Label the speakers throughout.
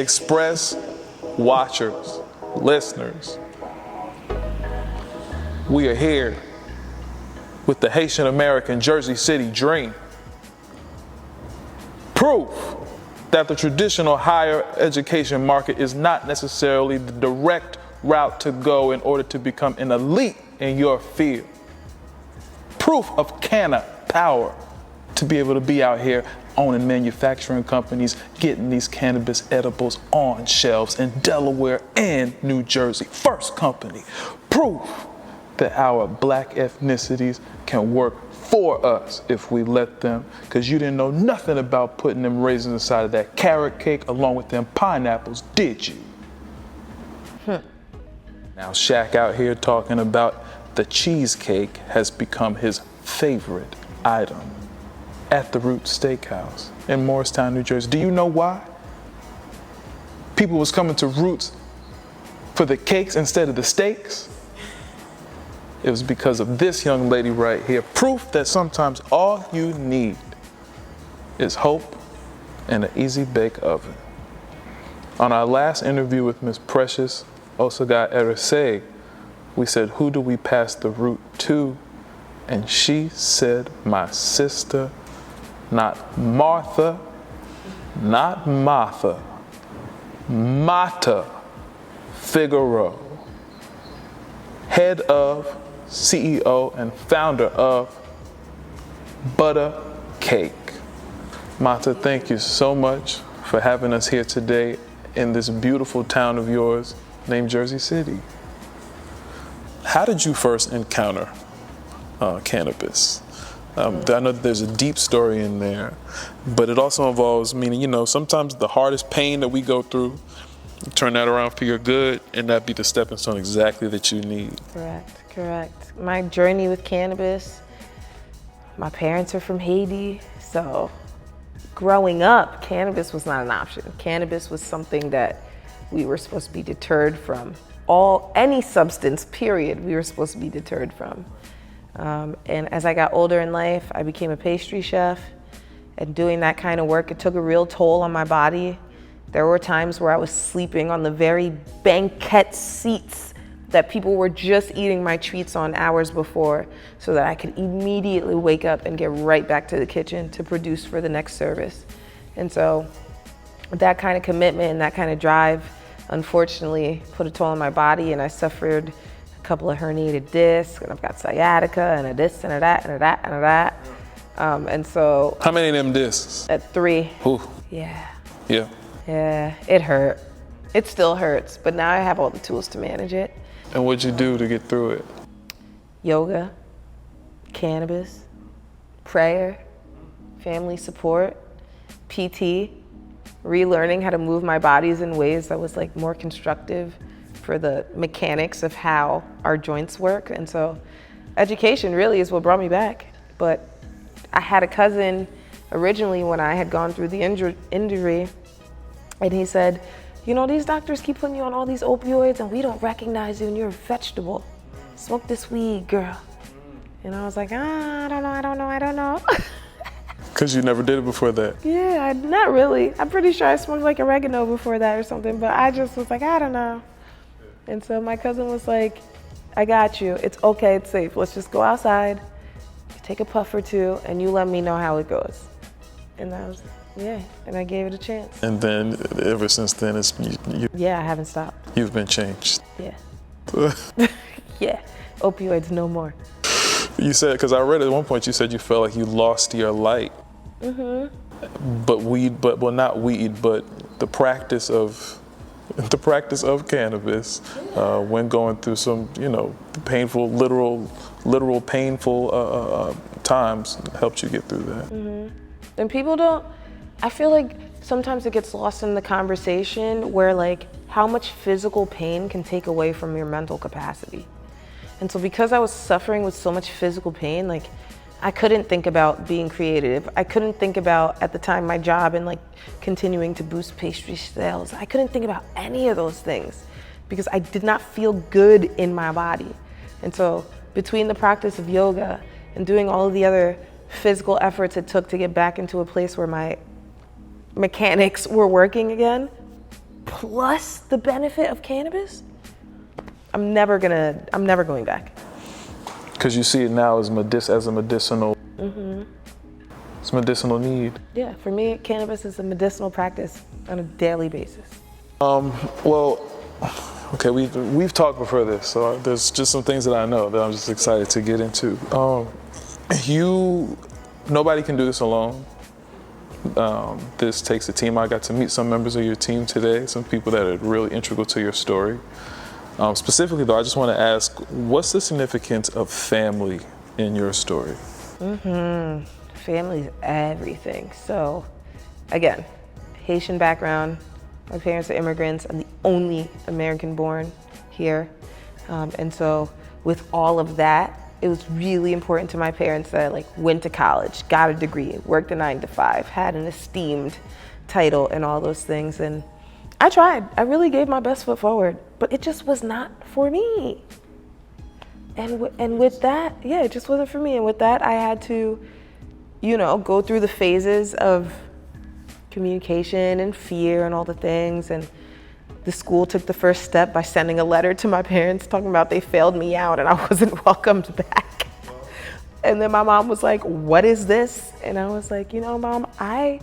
Speaker 1: Express watchers, listeners, we are here with the Haitian American Jersey City dream. Proof that the traditional higher education market is not necessarily the direct route to go in order to become an elite in your field. Proof of canna power to be able to be out here owning manufacturing companies, getting these cannabis edibles on shelves in Delaware and New Jersey. First company. Proof that our black ethnicities can work for us if we let them, because you didn't know nothing about putting them raisins inside of that carrot cake along with them pineapples, did you? Now Shaq out here talking about the cheesecake has become his favorite item at the Roots Steakhouse in Morristown, New Jersey. Do you know why? People was coming to Roots for the cakes instead of the steaks. It was because of this young lady right here. Proof that sometimes all you need is hope and an easy bake oven. On our last interview with Miss Precious Osaga Erise, we said, who do we pass the root to? And she said, my sister, not Martha, not Matha, Matha Figaro, head of, CEO, and founder of ButACake. Matha, thank you so much for having us here today in this beautiful town of yours named Jersey City. How did you first encounter cannabis? I know that there's a deep story in there, but it also involves, meaning, you know, sometimes the hardest pain that we go through, turn that around for your good, and that be the stepping stone exactly that you need.
Speaker 2: Correct. My journey with cannabis, my parents are from Haiti, so growing up, cannabis was not an option. Cannabis was something that we were supposed to be deterred from. Any substance, period, we were supposed to be deterred from. And as I got older in life, I became a pastry chef, and doing that kind of work, it took a real toll on my body. There were times where I was sleeping on the very banquette seats that people were just eating my treats on hours before, so that I could immediately wake up and get right back to the kitchen to produce for the next service. And so that kind of commitment and that kind of drive, unfortunately, put a toll on my body, and I suffered a couple of herniated discs, and I've got sciatica and a this and a that and a that and a that. And so.
Speaker 1: How many of them discs?
Speaker 2: At 3.
Speaker 1: Ooh.
Speaker 2: Yeah.
Speaker 1: Yeah.
Speaker 2: Yeah, it hurt. It still hurts, but now I have all the tools to manage it.
Speaker 1: And what'd you do to get through it?
Speaker 2: Yoga, cannabis, prayer, family support, PT, relearning how to move my bodies in ways that was like more constructive for the mechanics of how our joints work. And so education really is what brought me back. But I had a cousin originally when I had gone through the injury, and he said, you know, these doctors keep putting you on all these opioids and we don't recognize you and you're a vegetable. Smoke this weed, girl. And I was like, I don't know.
Speaker 1: Because you never did it before that?
Speaker 2: Yeah, not really. I'm pretty sure I smoked like oregano before that or something, but I just was like, I don't know. And so my cousin was like, I got you. It's okay, it's safe. Let's just go outside, take a puff or two, and you let me know how it goes. And I was, yeah, and I gave it a chance.
Speaker 1: And then, ever since then, it's you.
Speaker 2: Yeah, I haven't stopped.
Speaker 1: You've been changed.
Speaker 2: Yeah. Yeah, opioids no more.
Speaker 1: You said, because I read at one point you said you felt like you lost your light. But not weed, but the practice of cannabis, when going through some, you know, painful, literal painful times, helped you get through that.
Speaker 2: And people don't, I feel like sometimes it gets lost in the conversation where like how much physical pain can take away from your mental capacity. And so because I was suffering with so much physical pain, like I couldn't think about being creative. I couldn't think about, at the time, my job and like continuing to boost pastry sales. I couldn't think about any of those things because I did not feel good in my body. And so between the practice of yoga and doing all of the other physical efforts it took to get back into a place where my mechanics were working again, plus the benefit of cannabis, I'm never going back.
Speaker 1: Because you see it now as a medicinal, it's a medicinal need.
Speaker 2: Yeah, for me, cannabis is a medicinal practice on a daily basis.
Speaker 1: Well, okay, we've talked before this, so there's just some things that I know that I'm just excited to get into. Nobody can do this alone. This takes a team. I got to meet some members of your team today, some people that are really integral to your story. Specifically though, I just want to ask, what's the significance of family in your story?
Speaker 2: Family's everything. So, again, Haitian background. My parents are immigrants. I'm the only American born here. And so with all of that, it was really important to my parents that I went to college, got a degree, worked a 9 to 5, had an esteemed title and all those things. And I tried. I really gave my best foot forward, but it just was not for me. And with that, yeah, it just wasn't for me. And with that, I had to, go through the phases of communication and fear and all the things. And the school took the first step by sending a letter to my parents talking about they failed me out and I wasn't welcomed back. And then my mom was like, "What is this?" And I was like, Mom, I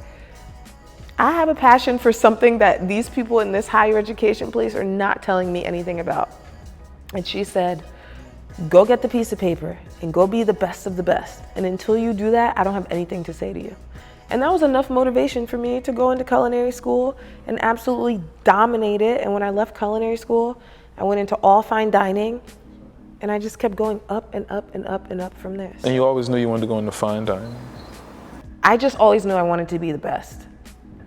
Speaker 2: have a passion for something that these people in this higher education place are not telling me anything about. And she said, "Go get the piece of paper and go be the best of the best. And until you do that, I don't have anything to say to you." And that was enough motivation for me to go into culinary school and absolutely dominate it. And when I left culinary school, I went into all fine dining, and I just kept going up and up and up and up from there.
Speaker 1: And you always knew you wanted to go into fine dining?
Speaker 2: I just always knew I wanted to be the best.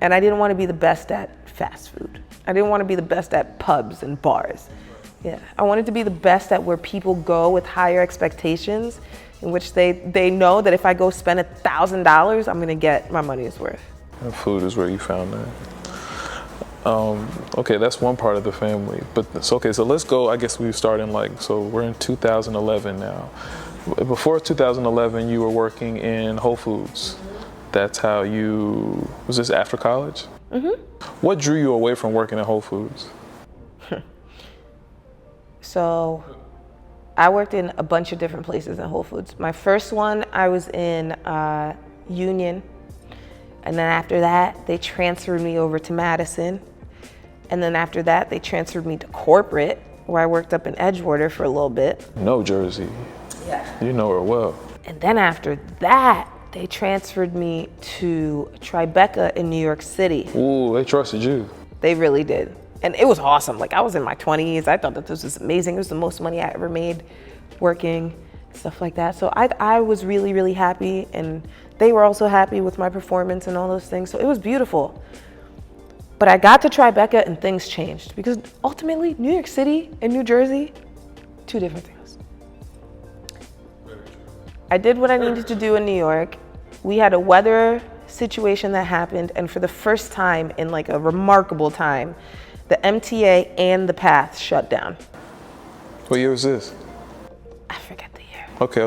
Speaker 2: And I didn't want to be the best at fast food. I didn't want to be the best at pubs and bars. Yeah, I wanted to be the best at where people go with higher expectations, in which they know that if I go spend $1,000, I'm gonna get my money's worth.
Speaker 1: And food is where you found that. Okay, that's one part of the family. But so let's go, I guess we start in we're in 2011 now. Before 2011, you were working in Whole Foods. That's how was this after college? What drew you away from working at Whole Foods?
Speaker 2: So I worked in a bunch of different places in Whole Foods. My first one, I was in Union. And then after that, they transferred me over to Madison. And then after that, they transferred me to corporate, where I worked up in Edgewater for a little bit.
Speaker 1: No, Jersey.
Speaker 2: Yeah.
Speaker 1: You know her well.
Speaker 2: And then after that, they transferred me to Tribeca in New York City.
Speaker 1: Ooh, they trusted you.
Speaker 2: They really did. And it was awesome. I was in my 20s. I thought that this was amazing. It was the most money I ever made working, stuff like that. So I was really, really happy. And they were also happy with my performance and all those things. So it was beautiful. But I got to Tribeca and things changed. Because ultimately, New York City and New Jersey, two different things. I did what I needed to do in New York. We had a weather situation that happened. And for the first time in a remarkable time, the MTA and the path shut down.
Speaker 1: What year was this?
Speaker 2: I forget the year.
Speaker 1: Okay.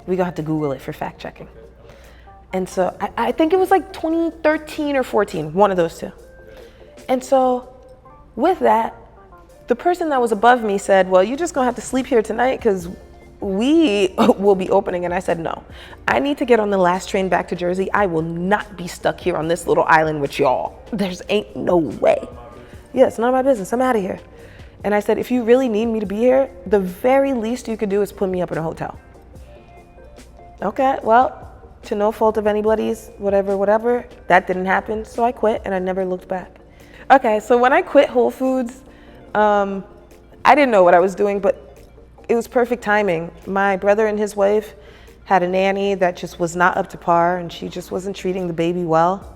Speaker 2: We're gonna have to Google it for fact checking. And so I think it was 2013 or 14, one of those two. And so with that, the person that was above me said, "Well, you're just gonna have to sleep here tonight because we will be opening." And I said, "No, I need to get on the last train back to Jersey. I will not be stuck here on this little island with y'all. Ain't no way. Yeah, it's none of my business. I'm out of here." And I said, "If you really need me to be here, the very least you could do is put me up in a hotel." Okay, well, to no fault of anybody's, whatever, that didn't happen. So I quit and I never looked back. Okay, so when I quit Whole Foods, I didn't know what I was doing, but it was perfect timing. My brother and his wife had a nanny that just was not up to par, and she just wasn't treating the baby well.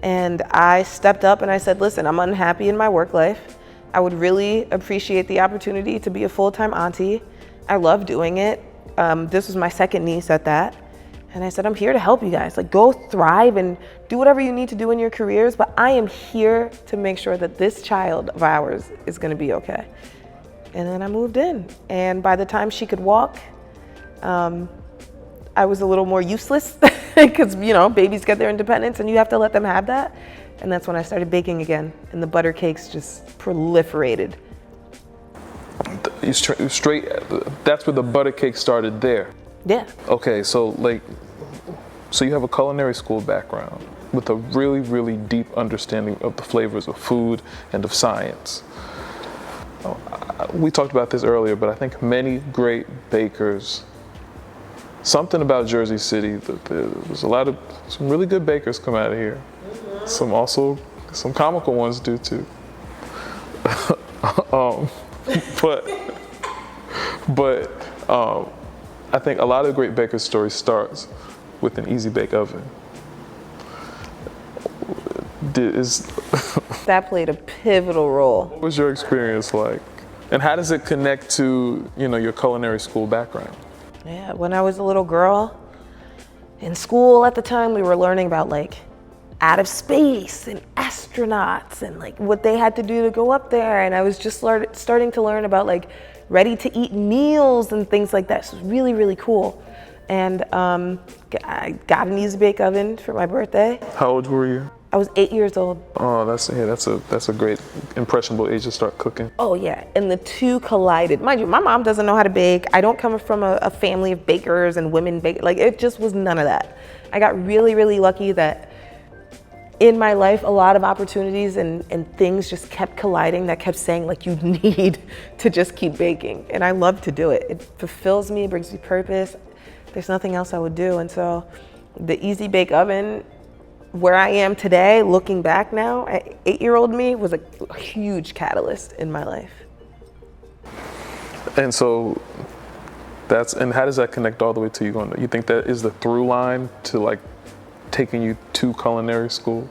Speaker 2: And I stepped up and I said, "Listen, I'm unhappy in my work life. I would really appreciate the opportunity to be a full-time auntie. I love doing it." This was my second niece at that. And I said, "I'm here to help you guys. Go thrive and do whatever you need to do in your careers, but I am here to make sure that this child of ours is gonna be okay." And then I moved in. And by the time she could walk, I was a little more useless because, babies get their independence and you have to let them have that. And that's when I started baking again, and the butter cakes just proliferated.
Speaker 1: You straight, that's where the butter cake started there.
Speaker 2: Yeah.
Speaker 1: Okay, so you have a culinary school background with a really, really deep understanding of the flavors of food and of science. We talked about this earlier, but I think many great bakers, something about Jersey City, there's some really good bakers come out of here. Some comical ones do too. But I think a lot of great bakers' stories starts with an easy bake oven.
Speaker 2: That played a pivotal role.
Speaker 1: What was your experience like? And how does it connect to, your culinary school background?
Speaker 2: Yeah, when I was a little girl, in school at the time, we were learning about out of space and astronauts and what they had to do to go up there. And I was just starting to learn about ready to eat meals and things like that. So it was really, really cool. And I got an easy bake oven for my birthday.
Speaker 1: How old were you?
Speaker 2: I was 8 years old.
Speaker 1: Oh, that's a great impressionable age to start cooking.
Speaker 2: Oh yeah, and the two collided. Mind you, my mom doesn't know how to bake. I don't come from a family of bakers and women bake. It just was none of that. I got really, really lucky that in my life, a lot of opportunities and things just kept colliding that kept saying you need to just keep baking. And I love to do it. It fulfills me, it brings me purpose. There's nothing else I would do. And so the easy bake oven, where I am today, looking back now, 8-year-old me was a huge catalyst in my life.
Speaker 1: And so and how does that connect all the way to you going, you think that is the through line to taking you to culinary school?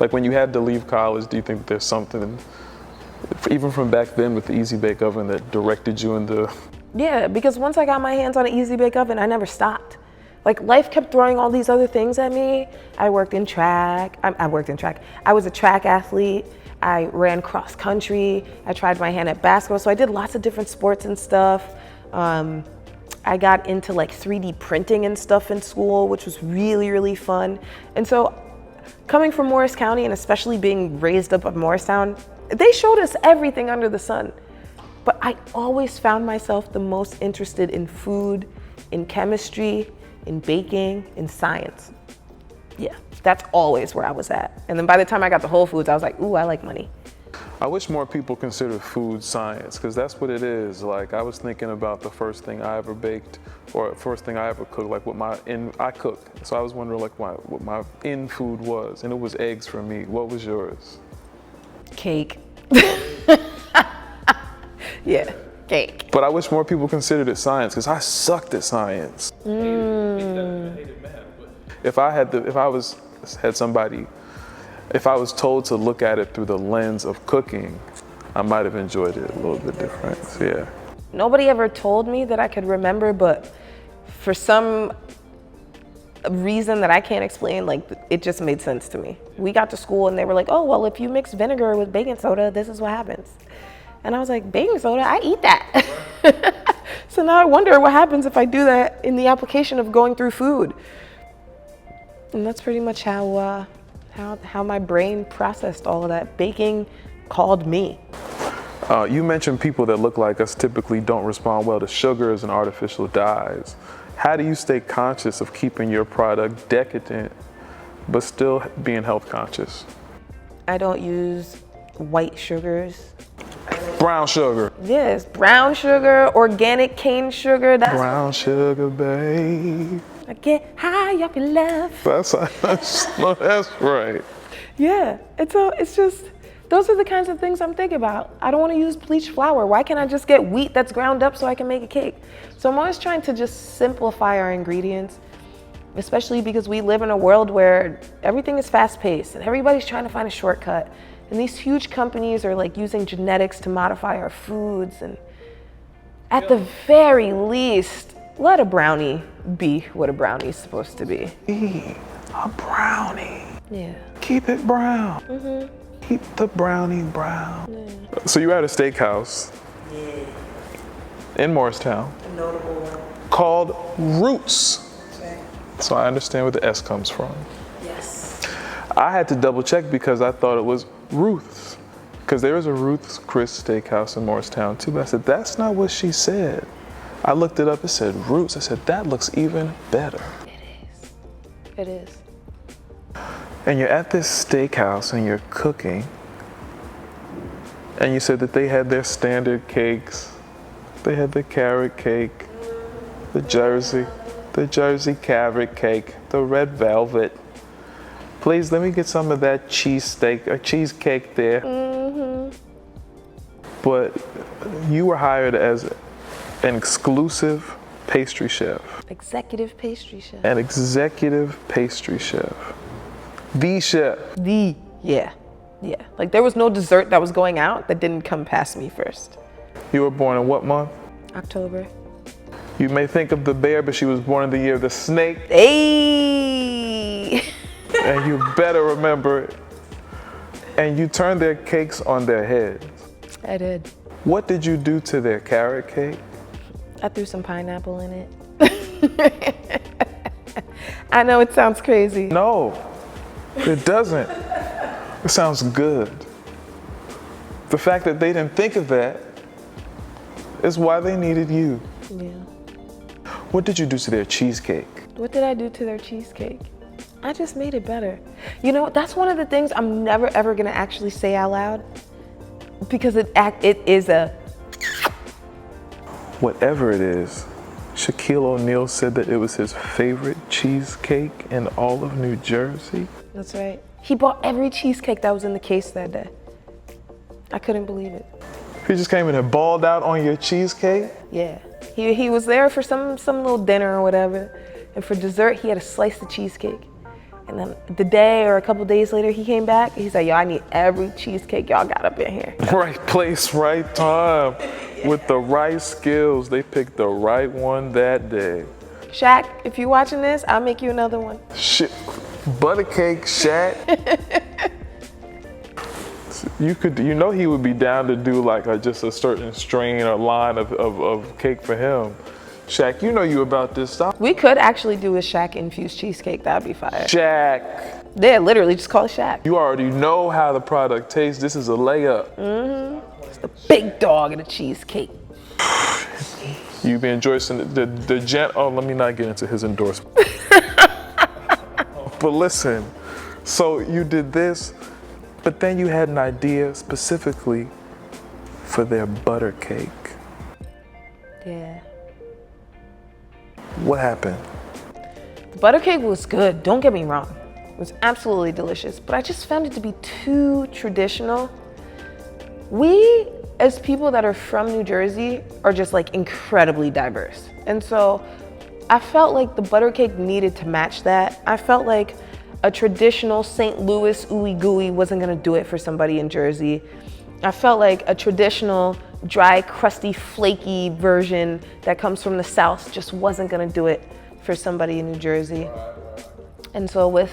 Speaker 1: When you had to leave college, do you think there's something, even from back then with the easy bake oven, that directed you into?
Speaker 2: Yeah, because once I got my hands on an easy bake oven, I never stopped. Life kept throwing all these other things at me. I worked in track. I was a track athlete. I ran cross country. I tried my hand at basketball. So I did lots of different sports and stuff. I got into 3D printing and stuff in school, which was really, really fun. And so coming from Morris County, and especially being raised up at Morristown, they showed us everything under the sun. But I always found myself the most interested in food, in chemistry, in baking, in science. Yeah, that's always where I was at. And then by the time I got to Whole Foods, I was like, ooh, I like money.
Speaker 1: I wish more people consider food science, because that's what it is. I was thinking about the first thing I ever baked, or first thing I ever cooked, I cook. So I was wondering what my in food was, and it was eggs for me. What was yours?
Speaker 2: Cake. Yeah, cake.
Speaker 1: But I wish more people considered it science, because I sucked at science. If I was told to look at it through the lens of cooking, I might have enjoyed it a little bit different. Yeah.
Speaker 2: Nobody ever told me that I could remember, but for some reason that I can't explain, it just made sense to me. We got to school and they were like, oh, well, if you mix vinegar with baking soda, this is what happens. And I was like, baking soda, I eat that. So now I wonder what happens if I do that in the application of going through food. And that's pretty much how my brain processed all of that. Baking called me.
Speaker 1: You mentioned people that look like us typically don't respond well to sugars and artificial dyes. How do you stay conscious of keeping your product decadent, but still being health conscious?
Speaker 2: I don't use white sugars.
Speaker 1: Brown sugar.
Speaker 2: Yes, brown sugar, organic cane sugar. That's
Speaker 1: brown sugar, babe.
Speaker 2: I get high up in love.
Speaker 1: That's right.
Speaker 2: Yeah, it's just, those are the kinds of things I'm thinking about. I don't want to use bleached flour. Why can't I just get wheat that's ground up so I can make a cake? So I'm always trying to just simplify our ingredients, especially because we live in a world where everything is fast paced and everybody's trying to find a shortcut. And these huge companies are using genetics to modify our foods. And at the very least, let a brownie be what a brownie is supposed to be.
Speaker 1: A brownie.
Speaker 2: Yeah.
Speaker 1: Keep it brown. Mm-hmm. Keep the brownie brown. Yeah. So you were at a steakhouse. Yeah. In Morristown.
Speaker 2: A notable one.
Speaker 1: Called Roots. Okay. So I understand where the S comes from.
Speaker 2: Yes.
Speaker 1: I had to double check because I thought it was Ruth's. Because there is a Ruth's Chris Steakhouse in Morristown too. But I said, that's not what she said. I looked it up, it said Ruth's. I said, that looks even better.
Speaker 2: It is. It is.
Speaker 1: And you're at this steakhouse and you're cooking. And you said that they had their standard cakes. They had the carrot cake, the Jersey carrot cake, the red velvet. Please, let me get some of that cheesecake there.
Speaker 2: Mm-hmm.
Speaker 1: But you were hired as an exclusive pastry chef.
Speaker 2: Executive pastry chef.
Speaker 1: An executive pastry chef. The chef.
Speaker 2: Yeah. Like there was no dessert that was going out that didn't come past me first.
Speaker 1: You were born in what month?
Speaker 2: October.
Speaker 1: You may think of the bear, but she was born in the year of the snake.
Speaker 2: Hey!
Speaker 1: And you better remember it. And you turned their cakes on their heads.
Speaker 2: I did.
Speaker 1: What did you do to their carrot cake?
Speaker 2: I threw some pineapple in it. I know it sounds crazy.
Speaker 1: No, it doesn't. It sounds good. The fact that they didn't think of that is why they needed you.
Speaker 2: Yeah.
Speaker 1: What did you do to their cheesecake?
Speaker 2: What did I do to their cheesecake? I just made it better. You know, that's one of the things I'm never ever gonna actually say out loud because it is a.
Speaker 1: Whatever it is, Shaquille O'Neal said that it was his favorite cheesecake in all of New Jersey.
Speaker 2: That's right. He bought every cheesecake that was in the case that day. I couldn't believe it.
Speaker 1: He just came in and balled out on your cheesecake?
Speaker 2: Yeah. He was there for some little dinner or whatever, and for dessert he had a slice of cheesecake. And then the day or a couple days later he came back and he said, yo, I need every cheesecake y'all got up in here.
Speaker 1: Right place, right time. With the right skills, they picked the right one that day.
Speaker 2: Shaq, if you're watching this, I'll make you another one.
Speaker 1: Shit, ButACake, Shaq. You know he would be down to do like just a certain strain or line of cake for him. Shaq, you know you about this stuff.
Speaker 2: We could actually do a Shaq infused cheesecake. That'd be fire.
Speaker 1: Shaq.
Speaker 2: Yeah, literally just call it Shaq.
Speaker 1: You already know how the product tastes. This is a layup.
Speaker 2: Mm-hmm. It's the big dog of the cheesecake.
Speaker 1: You be endorsing the gent. Oh, let me not get into his endorsement. But listen, so you did this, but then you had an idea specifically for their butter cake.
Speaker 2: Yeah.
Speaker 1: What happened?
Speaker 2: The butter cake was good, don't get me wrong. It was absolutely delicious, but I just found it to be too traditional. We, as people that are from New Jersey, are just like incredibly diverse. And so I felt like the butter cake needed to match that. I felt like a traditional St. Louis ooey gooey wasn't gonna do it for somebody in Jersey. I felt like a traditional dry, crusty, flaky version that comes from the South just wasn't gonna do it for somebody in New Jersey. And so with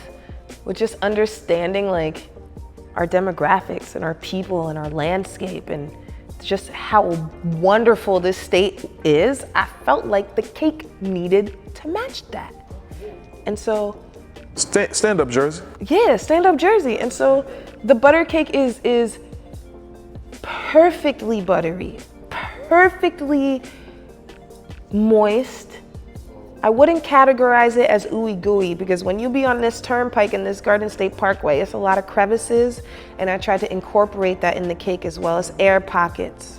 Speaker 2: just understanding like our demographics and our people and our landscape and just how wonderful this state is, I felt like the cake needed to match that. And so
Speaker 1: Stand up, Jersey.
Speaker 2: yeah, stand up Jersey. And so the butter cake is perfectly buttery, perfectly moist. I wouldn't categorize it as ooey gooey because when you be on this turnpike in this Garden State Parkway, it's a lot of crevices, and I tried to incorporate that in the cake as well as air pockets.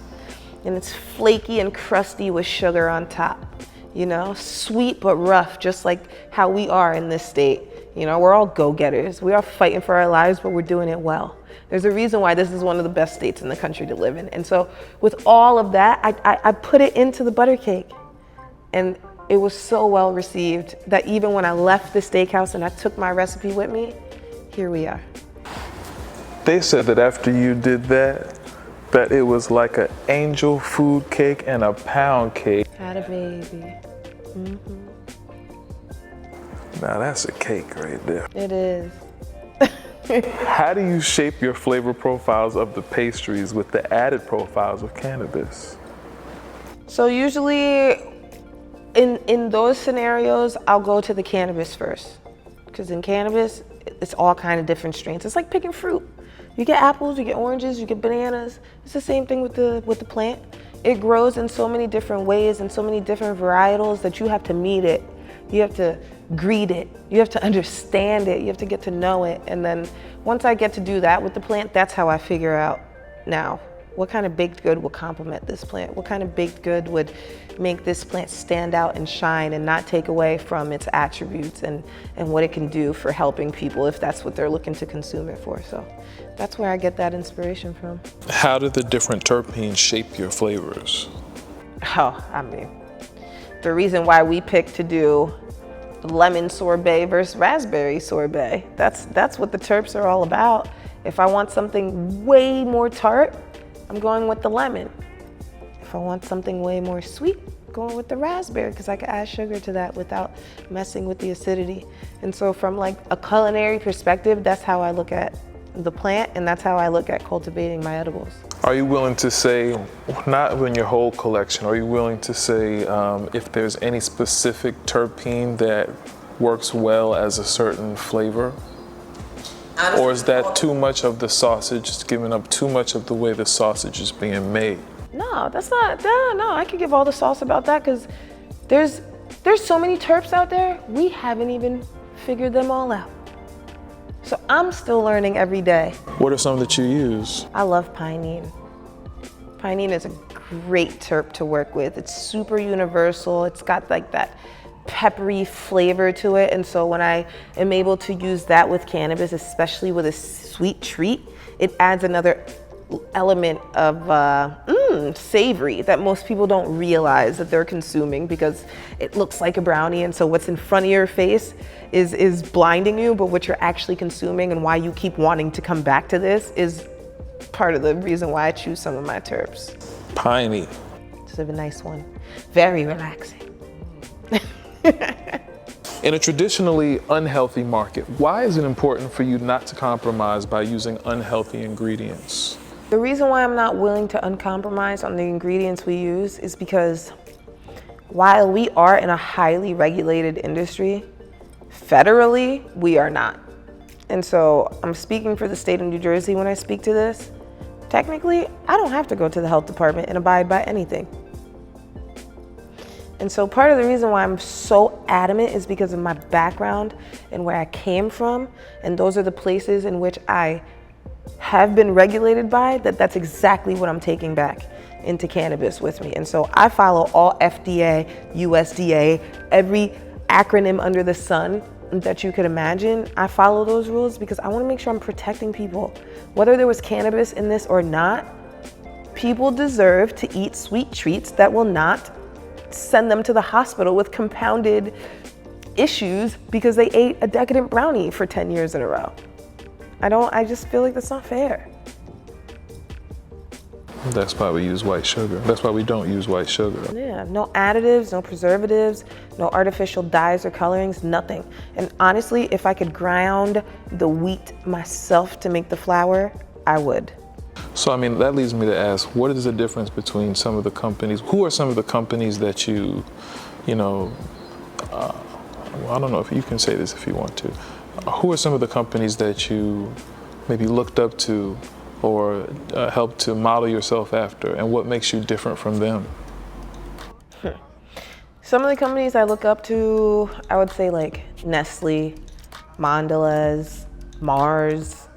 Speaker 2: And it's flaky and crusty with sugar on top, you know, sweet but rough, just like how we are in this state. You know, we're all go-getters. We are fighting for our lives, but we're doing it well. There's a reason why this is one of the best states in the country to live in. And so with all of that, I put it into the butter cake. And it was so well received that even when I left the steakhouse and I took my recipe with me, here we are.
Speaker 1: They said that after you did that it was like an angel food cake and a pound cake.
Speaker 2: Had a baby. Mm-hmm.
Speaker 1: Now that's a cake right there.
Speaker 2: It is.
Speaker 1: How do you shape your flavor profiles of the pastries with the added profiles of cannabis?
Speaker 2: So usually in those scenarios, I'll go to the cannabis first. Because in cannabis, it's all kind of different strains. It's like picking fruit. You get apples, you get oranges, you get bananas. It's the same thing with the plant. It grows in so many different ways and so many different varietals that you have to meet it. You have to greet it. You have to understand it. You have to get to know it. And then once I get to do that with the plant, that's how I figure out now what kind of baked good will complement this plant. What kind of baked good would make this plant stand out and shine and not take away from its attributes and what it can do for helping people if that's what they're looking to consume it for. So that's where I get that inspiration from.
Speaker 1: How do the different terpenes shape your flavors?
Speaker 2: Oh, I mean, the reason why we picked to do lemon sorbet versus raspberry sorbet, that's what the terps are all about. If I want something way more tart, I'm going with the lemon. If I want something way more sweet, I'm going with the raspberry because I can add sugar to that without messing with the acidity. And so from like a culinary perspective, that's how I look at the plant, and that's how I look at cultivating my edibles.
Speaker 1: Are you willing to say, not in your whole collection, are you willing to say if there's any specific terpene that works well as a certain flavor? Or is that too much of the sausage, it's giving up too much of the way the sausage is being made?
Speaker 2: No, that's not, no, I could give all the sauce about that because there's so many terps out there, we haven't even figured them all out. So I'm still learning every day.
Speaker 1: What are some that you use?
Speaker 2: I love pinene. Pinene is a great terp to work with. It's super universal. It's got like that peppery flavor to it. And so when I am able to use that with cannabis, especially with a sweet treat, it adds another element of savory that most people don't realize that they're consuming because it looks like a brownie, and so what's in front of your face is blinding you, but what you're actually consuming and why you keep wanting to come back to this is part of the reason why I choose some of my terps.
Speaker 1: Piney.
Speaker 2: It's a nice one. Very relaxing.
Speaker 1: In a traditionally unhealthy market, why is it important for you not to compromise by using unhealthy ingredients?
Speaker 2: The reason why I'm not willing to uncompromise on the ingredients we use is because while we are in a highly regulated industry, federally, we are not. And so I'm speaking for the state of New Jersey when I speak to this. Technically, I don't have to go to the health department and abide by anything. And so part of the reason why I'm so adamant is because of my background and where I came from, and those are the places in which I have been regulated by, that's exactly what I'm taking back into cannabis with me. And so I follow all FDA, USDA, every acronym under the sun that you could imagine. I follow those rules because I want to make sure I'm protecting people. Whether there was cannabis in this or not, people deserve to eat sweet treats that will not send them to the hospital with compounded issues because they ate a decadent brownie for 10 years in a row. I just feel like that's not fair.
Speaker 1: That's why we use white sugar. That's why we don't use white sugar.
Speaker 2: Yeah, no additives, no preservatives, no artificial dyes or colorings, nothing. And honestly, if I could ground the wheat myself to make the flour, I would.
Speaker 1: So, I mean, that leads me to ask, what is the difference between some of the companies? Who are some of the companies that you know, I don't know if you can say this if you want to. Who are some of the companies that you maybe looked up to or helped to model yourself after, and what makes you different from them?
Speaker 2: Some of the companies I look up to, I would say like Nestle, Mondelez, Mars,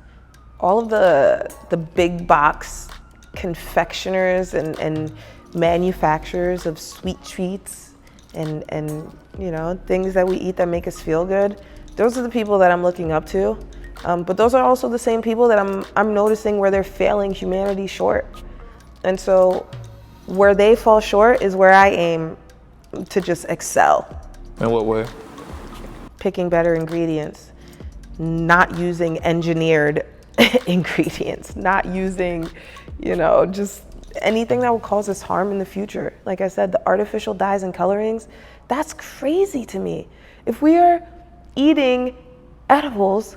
Speaker 2: all of the big box confectioners and manufacturers of sweet treats and you know, things that we eat that make us feel good. Those are the people that I'm looking up to. But those are also the same people that I'm noticing where they're failing humanity short. And so where they fall short is where I aim to just excel.
Speaker 1: In what way?
Speaker 2: Picking better ingredients, not using engineered ingredients, not using, you know, just anything that will cause us harm in the future. Like I said, the artificial dyes and colorings, that's crazy to me. If we are eating edibles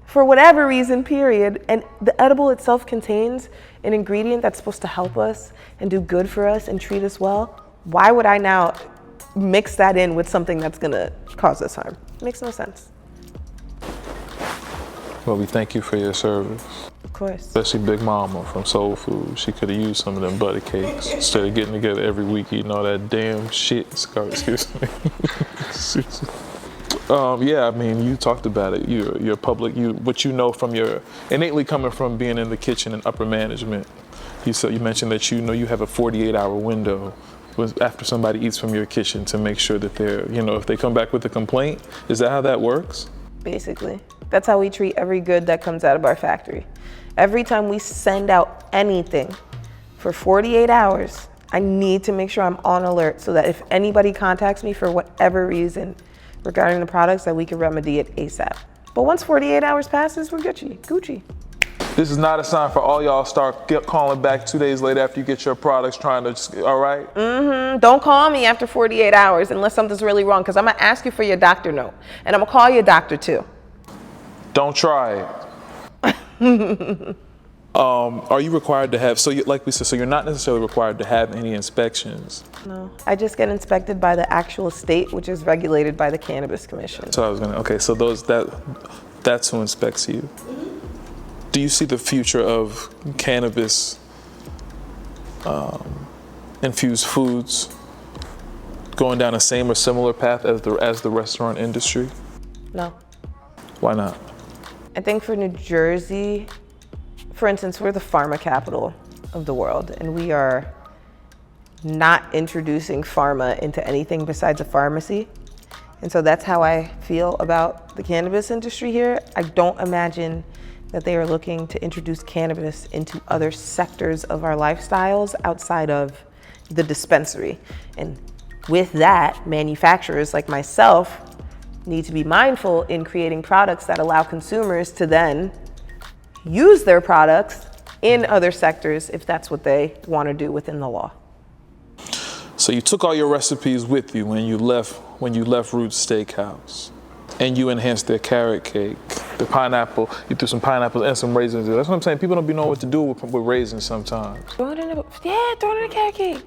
Speaker 2: for whatever reason, period, and the edible itself contains an ingredient that's supposed to help us and do good for us and treat us well, why would I now mix that in with something that's gonna cause us harm? It makes no sense.
Speaker 1: Well, we thank you for your service.
Speaker 2: Of course.
Speaker 1: Especially Big Mama from Soul Food. She could have used some of them ButACakes instead of getting together every week eating all that damn shit. Excuse me. Yeah, I mean, you talked about it. You're public. What you know from your innately coming from being in the kitchen and upper management. You mentioned that you have a 48-hour window after somebody eats from your kitchen to make sure that they're, if they come back with a complaint. Is that how that works?
Speaker 2: Basically, that's how we treat every good that comes out of our factory. Every time we send out anything for 48 hours, I need to make sure I'm on alert so that if anybody contacts me for whatever reason regarding the products, that we can remedy it ASAP. But once 48 hours passes, we're Gucci.
Speaker 1: This is not a sign for all y'all start calling back 2 days later after you get your products all right?
Speaker 2: Don't call me after 48 hours unless something's really wrong, because I'm gonna ask you for your doctor note. And I'm gonna call your doctor too.
Speaker 1: Don't try it. Are you required to have, like we said, so you're not necessarily required to have any inspections?
Speaker 2: No, I just get inspected by the actual state, which is regulated by the Cannabis Commission.
Speaker 1: So that's who inspects you. Do you see the future of cannabis infused foods going down the same or similar path as the restaurant industry?
Speaker 2: No.
Speaker 1: Why not?
Speaker 2: I think for New Jersey, for instance, we're the pharma capital of the world, and we are not introducing pharma into anything besides a pharmacy. And so that's how I feel about the cannabis industry here. I don't imagine that they are looking to introduce cannabis into other sectors of our lifestyles outside of the dispensary. And with that, manufacturers like myself need to be mindful in creating products that allow consumers to then use their products in other sectors if that's what they want to do within the law.
Speaker 1: So you took all your recipes with you when you left Roots Steakhouse, and you enhanced their carrot cake, the pineapple. You threw some pineapples and some raisins in there. That's what I'm saying. People don't be knowing what to do with raisins sometimes.
Speaker 2: Throw it in the carrot cake.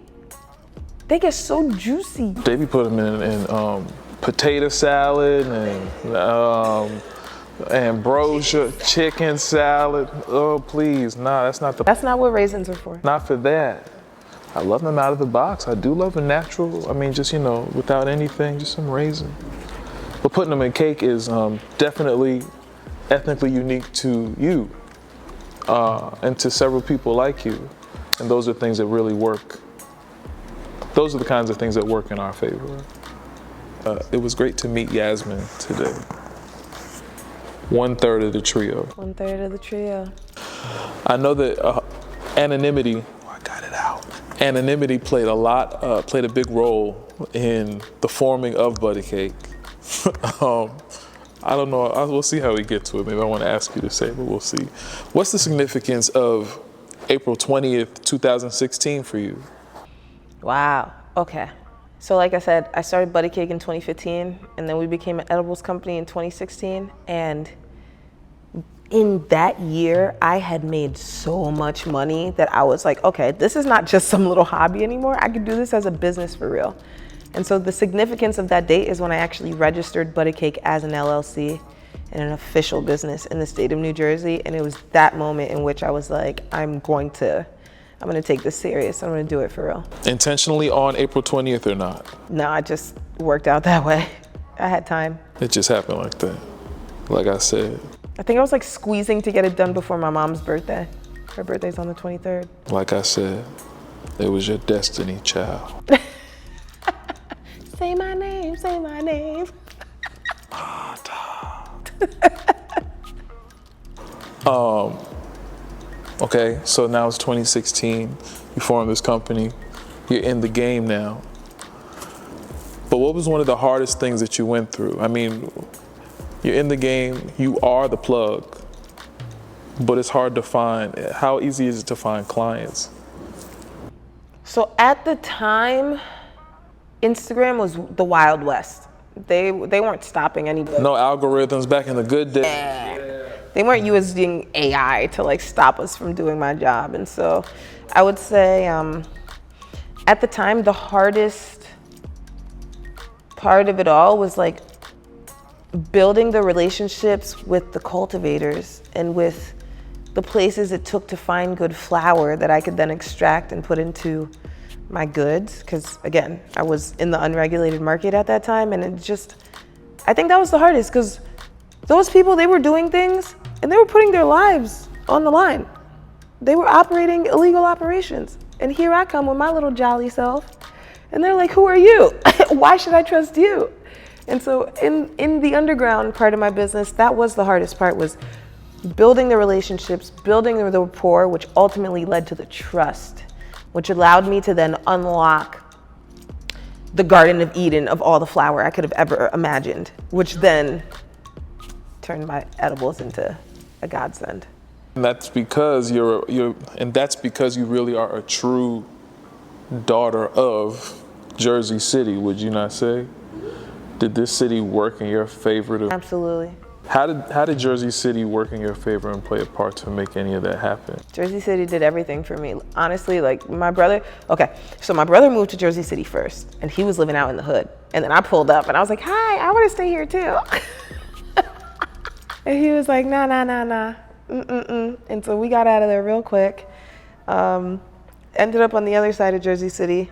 Speaker 2: They get so juicy.
Speaker 1: They be putting them in potato salad and ambrosia chicken salad. Oh please, nah, that's not
Speaker 2: what raisins are for.
Speaker 1: Not for that. I love them out of the box. I do love a natural, just, without anything, just some raisin. But putting them in cake is definitely ethnically unique to you and to several people like you. And those are things that really work. Those are the kinds of things that work in our favor. It was great to meet Yasmin today. 1/3 of the trio.
Speaker 2: 1/3 of the trio.
Speaker 1: I know that anonymity played a big role in the forming of ButACake. I don't know, we'll see how we get to it. Maybe I want to ask you to say, but we'll see. What's the significance of April 20th, 2016 for you?
Speaker 2: Wow, okay. So like I said, I started ButACake in 2015, and then we became an edibles company in 2016. And in that year, I had made so much money that I was like, okay, this is not just some little hobby anymore. I could do this as a business for real. And so the significance of that date is when I actually registered ButACake as an LLC and an official business in the state of New Jersey. And it was that moment in which I was like, I'm going to take this serious. I'm going to do it for real.
Speaker 1: Intentionally on April 20th or not?
Speaker 2: No, it just worked out that way. I had time.
Speaker 1: It just happened like that. Like I said.
Speaker 2: I think I was like squeezing to get it done before my mom's birthday. Her birthday's on the 23rd.
Speaker 1: Like I said, it was your destiny, child.
Speaker 2: Say my name, say my name.
Speaker 1: Okay, so now it's 2016. You formed this company. You're in the game now. But what was one of the hardest things that you went through? You're in the game, you are the plug, but it's hard to find. How easy is it to find clients?
Speaker 2: So at the time, Instagram was the Wild West. They weren't stopping anybody.
Speaker 1: No algorithms back in the good days.
Speaker 2: Yeah. They weren't using AI to stop us from doing my job. And so I would say at the time, the hardest part of it all was building the relationships with the cultivators and with the places it took to find good flour that I could then extract and put into my goods. Because again, I was in the unregulated market at that time, and I think that was the hardest, because those people, they were doing things and they were putting their lives on the line. They were operating illegal operations. And here I come with my little jolly self, and they're like, who are you? Why should I trust you? And so in the underground part of my business, that was the hardest part, was building the relationships, building the rapport, which ultimately led to the trust, which allowed me to then unlock the Garden of Eden of all the flour I could have ever imagined, which then turned my edibles into a godsend.
Speaker 1: And that's because you really are a true daughter of Jersey City, would you not say? Did this city work in your favor?
Speaker 2: Absolutely.
Speaker 1: How did Jersey City work in your favor and play a part to make any of that happen?
Speaker 2: Jersey City did everything for me. Honestly, like my brother moved to Jersey City first, and he was living out in the hood. And then I pulled up and I was like, hi, I want to stay here too. And he was like, nah. And so we got out of there real quick. Ended up on the other side of Jersey City.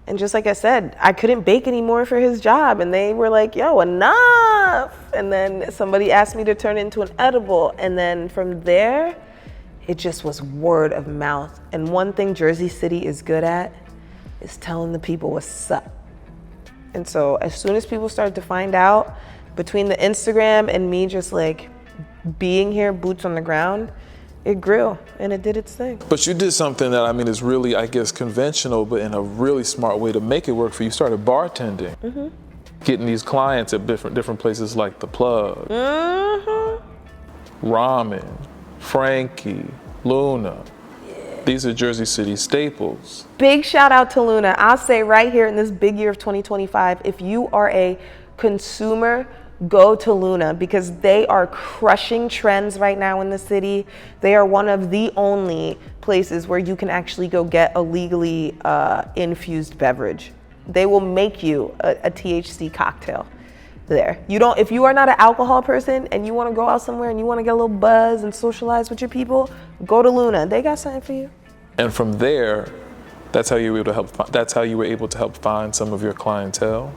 Speaker 2: And just like I said, I couldn't bake anymore for his job. And they were like, yo, enough. And then somebody asked me to turn it into an edible. And then from there, it just was word of mouth. And one thing Jersey City is good at is telling the people what's up. And so as soon as people started to find out, between the Instagram and me just like being here, boots on the ground, it grew and it did its thing.
Speaker 1: But you did something that, I mean, is really, I guess, conventional, but in a really smart way to make it work for you. You started bartending, getting these clients at different places like The Plug, Ramen, Frankie, Luna. These are Jersey City staples.
Speaker 2: Big shout out to Luna. I'll say right here in this big year of 2025, if you are a consumer, go to Luna, because they are crushing trends right now in the city. They are one of the only places where you can actually go get a legally infused beverage. They will make you a THC cocktail there. If you are not an alcohol person and you want to go out somewhere and you want to get a little buzz and socialize with your people, go to Luna. They got something for you.
Speaker 1: And from there, that's how you were able to help find some of your clientele.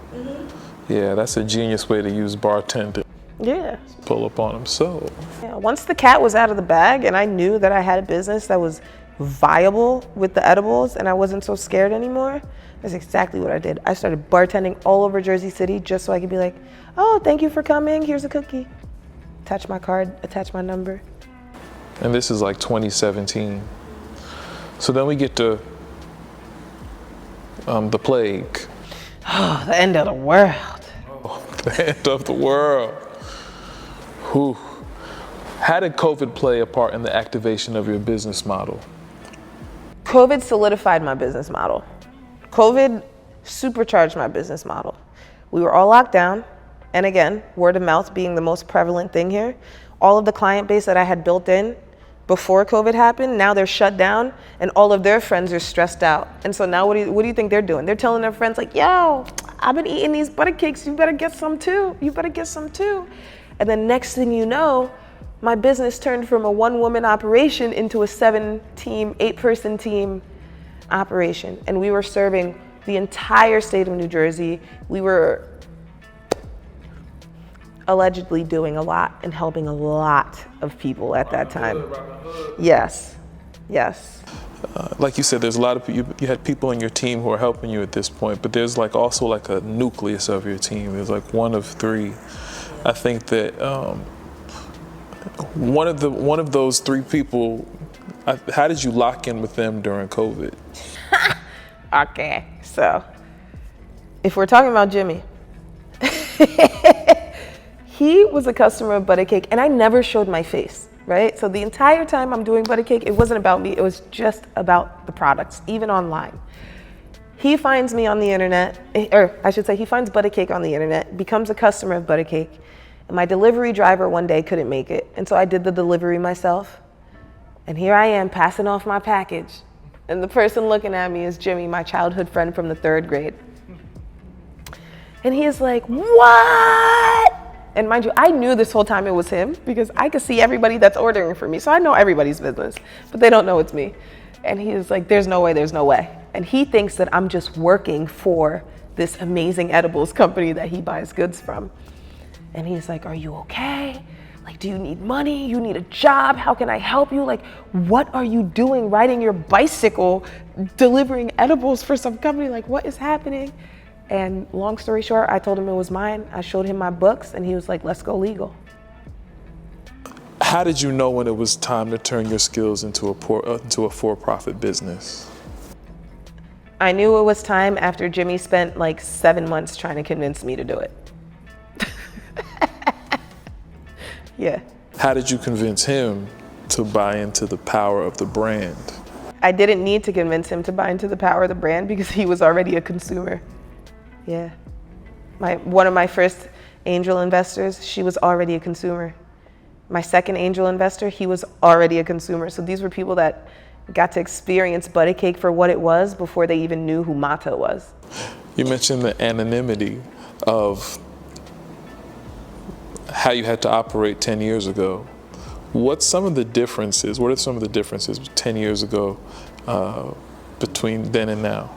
Speaker 1: Yeah, that's a genius way to use bartending.
Speaker 2: Yeah.
Speaker 1: Pull up on them. So.
Speaker 2: Yeah. Once the cat was out of the bag and I knew that I had a business that was viable with the edibles and I wasn't so scared anymore, that's exactly what I did. I started bartending all over Jersey City just so I could be like, oh, thank you for coming. Here's a cookie. Attach my card, attach my number.
Speaker 1: And this is like 2017. So then we get to the plague.
Speaker 2: Oh, the end of the world.
Speaker 1: Oh, the end of the world. Whew. How did COVID play a part in the activation of your business model?
Speaker 2: COVID solidified my business model. COVID supercharged my business model. We were all locked down. And again, word of mouth being the most prevalent thing here. All of the client base that I had built in before COVID happened, now they're shut down and all of their friends are stressed out. And so now what do you think they're doing? They're telling their friends like, yo, I've been eating these ButACakes, you better get some too. You better get some too. And then next thing you know, my business turned from a 1-woman operation into a 8-person team operation. And we were serving the entire state of New Jersey. We were allegedly doing a lot and helping a lot of people at that time. Yes.
Speaker 1: Like you said, there's a lot of people, you had people in your team who are helping you at this point, but there's like also like a nucleus of your team. There's like one of 3. I think that one of those 3 people, how did you lock in with them during COVID?
Speaker 2: Okay, so if we're talking about Jimmy, he was a customer of ButACake and I never showed my face, right? So the entire time I'm doing ButACake, it wasn't about me, it was just about the products, even online. He finds me on the internet, or I should say he finds ButACake on the internet, becomes a customer of ButACake, and my delivery driver one day couldn't make it. And so I did the delivery myself. And here I am passing off my package. And the person looking at me is Jimmy, my childhood friend from the 3rd grade. And he is like, what? And mind you, I knew this whole time it was him because I could see everybody that's ordering from me. So I know everybody's business, but they don't know it's me. And he was like, there's no way, there's no way. And he thinks that I'm just working for this amazing edibles company that he buys goods from. And he's like, are you okay? Like, do you need money? You need a job? How can I help you? Like, what are you doing riding your bicycle, delivering edibles for some company? Like, what is happening? And long story short, I told him it was mine. I showed him my books and he was like, let's go legal.
Speaker 1: How did you know when it was time to turn your skills into a for-profit business?
Speaker 2: I knew it was time after Jimmy spent like 7 months trying to convince me to do it. Yeah.
Speaker 1: How did you convince him to buy into the power of the brand?
Speaker 2: I didn't need to convince him to buy into the power of the brand because he was already a consumer. Yeah. One of my first angel investors, she was already a consumer. My second angel investor, he was already a consumer. So these were people that got to experience ButACake for what it was before they even knew who Matha was.
Speaker 1: You mentioned the anonymity of how you had to operate 10 years ago. What are some of the differences 10 years ago between then and now?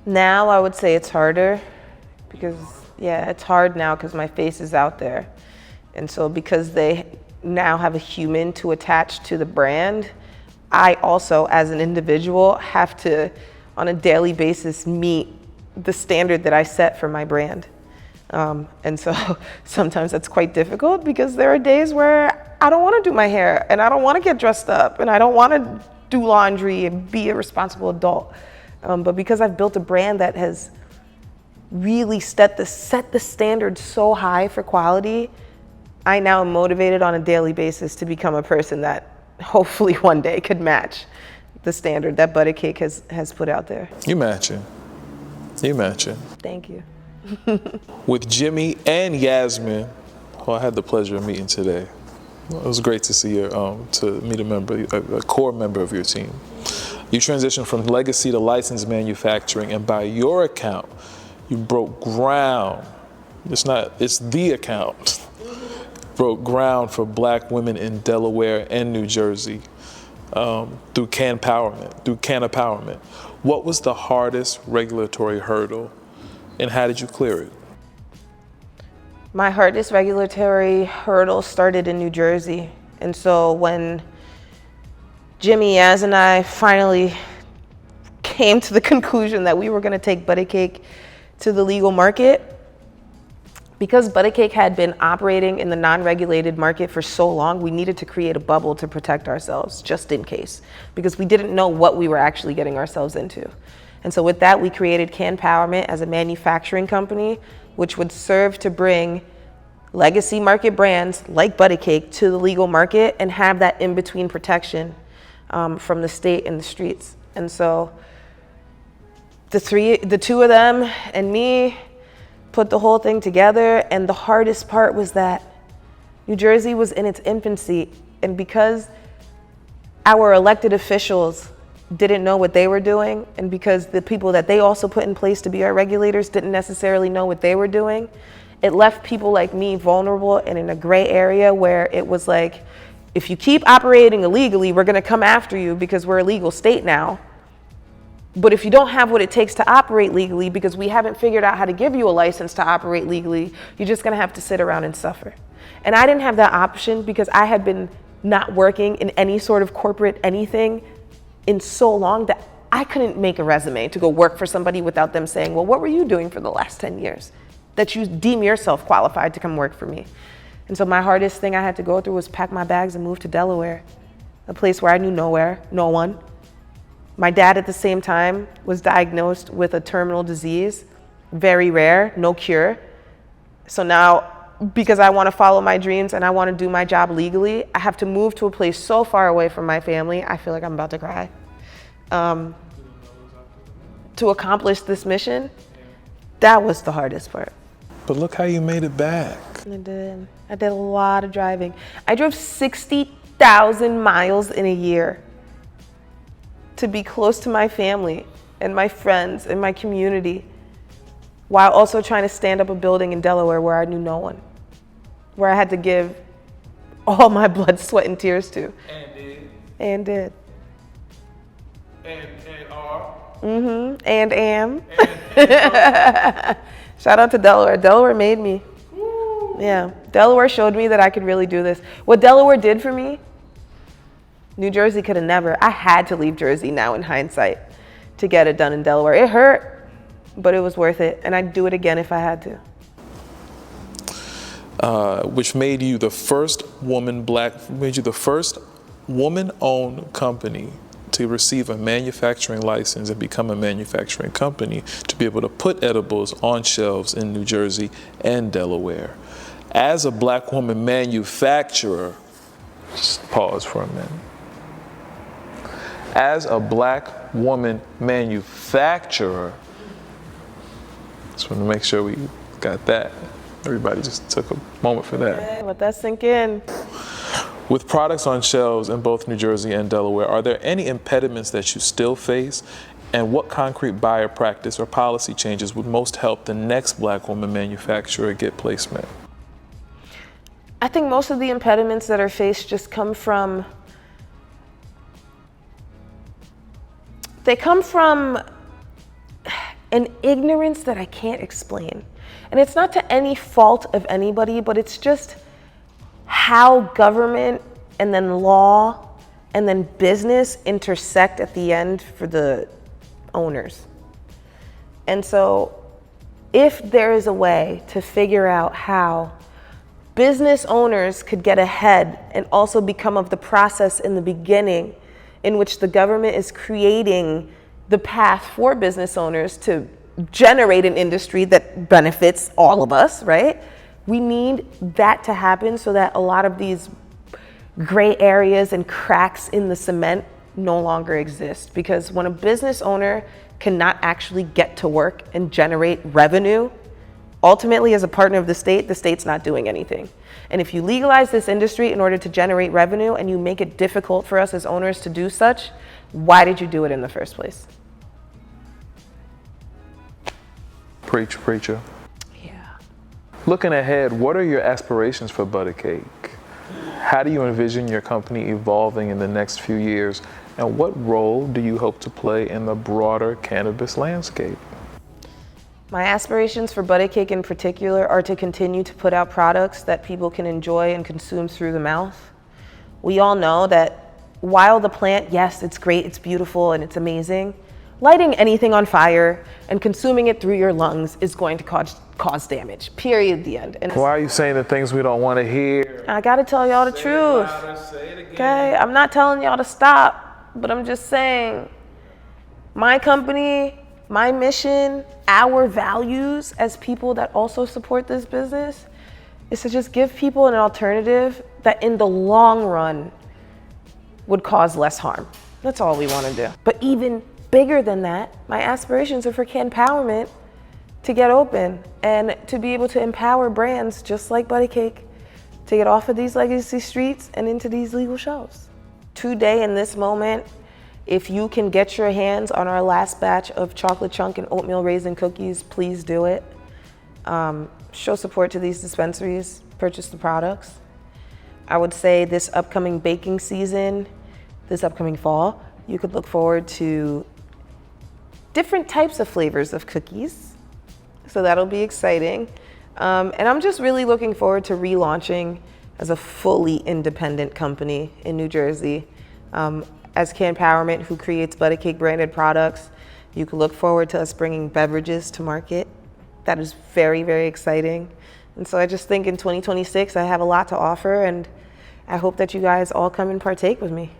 Speaker 2: Now I would say it's harder because, yeah, it's hard now because my face is out there. And so because they now have a human to attach to the brand, I also, as an individual, have to, on a daily basis, meet the standard that I set for my brand. And so sometimes that's quite difficult because there are days where I don't want to do my hair and I don't want to get dressed up and I don't want to do laundry and be a responsible adult. But because I've built a brand that has really set the standard so high for quality, I now am motivated on a daily basis to become a person that hopefully one day could match the standard that ButACake has put out there.
Speaker 1: You matching.
Speaker 2: Thank you.
Speaker 1: With Jimmy and Yasmin, who I had the pleasure of meeting today. It was great to see you, to meet a core member of your team. You transitioned from legacy to licensed manufacturing, and by your account, you broke ground. It's the account. Broke ground for Black women in Delaware and New Jersey through Can Empowerment. What was the hardest regulatory hurdle, and how did you clear it?
Speaker 2: My hardest regulatory hurdle started in New Jersey. And so when Jimmy, Yaz, and I finally came to the conclusion that we were going to take ButACake to the legal market, because ButACake had been operating in the non-regulated market for so long, we needed to create a bubble to protect ourselves, just in case, because we didn't know what we were actually getting ourselves into. And so with that, we created Can Empowerment as a manufacturing company, which would serve to bring legacy market brands like ButACake to the legal market and have that in-between protection from the state and the streets. And so the two of them and me put the whole thing together, and the hardest part was that New Jersey was in its infancy, and because our elected officials didn't know what they were doing, and because the people that they also put in place to be our regulators didn't necessarily know what they were doing, it left people like me vulnerable and in a gray area where it was like, if you keep operating illegally, we're gonna come after you because we're a legal state now. But if you don't have what it takes to operate legally, because we haven't figured out how to give you a license to operate legally, you're just gonna have to sit around and suffer. And I didn't have that option because I had been not working in any sort of corporate anything in so long that I couldn't make a resume to go work for somebody without them saying, well, what were you doing for the last 10 years that you deem yourself qualified to come work for me? And so my hardest thing I had to go through was pack my bags and move to Delaware, a place where I knew no one. My dad at the same time was diagnosed with a terminal disease, very rare, no cure. So now, because I want to follow my dreams and I want to do my job legally, I have to move to a place so far away from my family, I feel like I'm about to cry. To accomplish this mission, that was the hardest part.
Speaker 1: But look how you made it back.
Speaker 2: I did a lot of driving. I drove 60,000 miles in a year to be close to my family and my friends and my community, while also trying to stand up a building in Delaware where I knew no one. where I had to give all my blood, sweat, and tears to.
Speaker 1: And did.
Speaker 2: And did.
Speaker 1: And are.
Speaker 2: And am. Shout out to Delaware. Delaware made me.
Speaker 1: Woo.
Speaker 2: Yeah. Delaware showed me that I could really do this. What Delaware did for me, New Jersey could have never. I had to leave Jersey now in hindsight to get it done in Delaware. It hurt, but it was worth it. And I'd do it again if I had to.
Speaker 1: Which made you the first woman-owned company to receive a manufacturing license and become a manufacturing company to be able to put edibles on shelves in New Jersey and Delaware. As a black woman manufacturer, just pause for a minute. As a black woman manufacturer, just want to make sure we got that. Everybody just took a moment for that.
Speaker 2: Okay, let that sink in.
Speaker 1: With products on shelves in both New Jersey and Delaware, are there any impediments that you still face? And what concrete buyer practice or policy changes would most help the next black woman manufacturer get placement?
Speaker 2: I think most of the impediments that are faced just come from an ignorance that I can't explain. And it's not to any fault of anybody, but it's just how government and then law and then business intersect at the end for the owners. And so if there is a way to figure out how business owners could get ahead and also become of the process in the beginning in which the government is creating the path for business owners to generate an industry that benefits all of us, right? We need that to happen so that a lot of these gray areas and cracks in the cement no longer exist. Because when a business owner cannot actually get to work and generate revenue, ultimately as a partner of the state's not doing anything. And if you legalize this industry in order to generate revenue and you make it difficult for us as owners to do such, why did you do it in the first place?
Speaker 1: Preach, preacher.
Speaker 2: Yeah.
Speaker 1: Looking ahead, what are your aspirations for ButACake? How do you envision your company evolving in the next few years? And what role do you hope to play in the broader cannabis landscape?
Speaker 2: My aspirations for ButACake in particular are to continue to put out products that people can enjoy and consume through the mouth. We all know that while the plant, yes, it's great, it's beautiful, and it's amazing, lighting anything on fire and consuming it through your lungs is going to cause damage, period, the end. And
Speaker 1: why are you saying the things we don't want to hear?
Speaker 2: I gotta tell y'all the truth.
Speaker 1: Say it again.
Speaker 2: Okay, I'm not telling y'all to stop, but I'm just saying my company, my mission, our values as people that also support this business is to just give people an alternative that in the long run would cause less harm. That's all we want to do. But even bigger than that, my aspirations are for Canpowerment to get open and to be able to empower brands just like ButACake to get off of these legacy streets and into these legal shelves. Today, in this moment, if you can get your hands on our last batch of chocolate chunk and oatmeal raisin cookies, please do it. Show support to these dispensaries, purchase the products. I would say this upcoming baking season, this upcoming fall, you could look forward to different types of flavors of cookies. So that'll be exciting. And I'm just really looking forward to relaunching as a fully independent company in New Jersey. As Canpowerment, who creates ButACake branded products, you can look forward to us bringing beverages to market. That is very, very exciting. And so I just think in 2026, I have a lot to offer, and I hope that you guys all come and partake with me.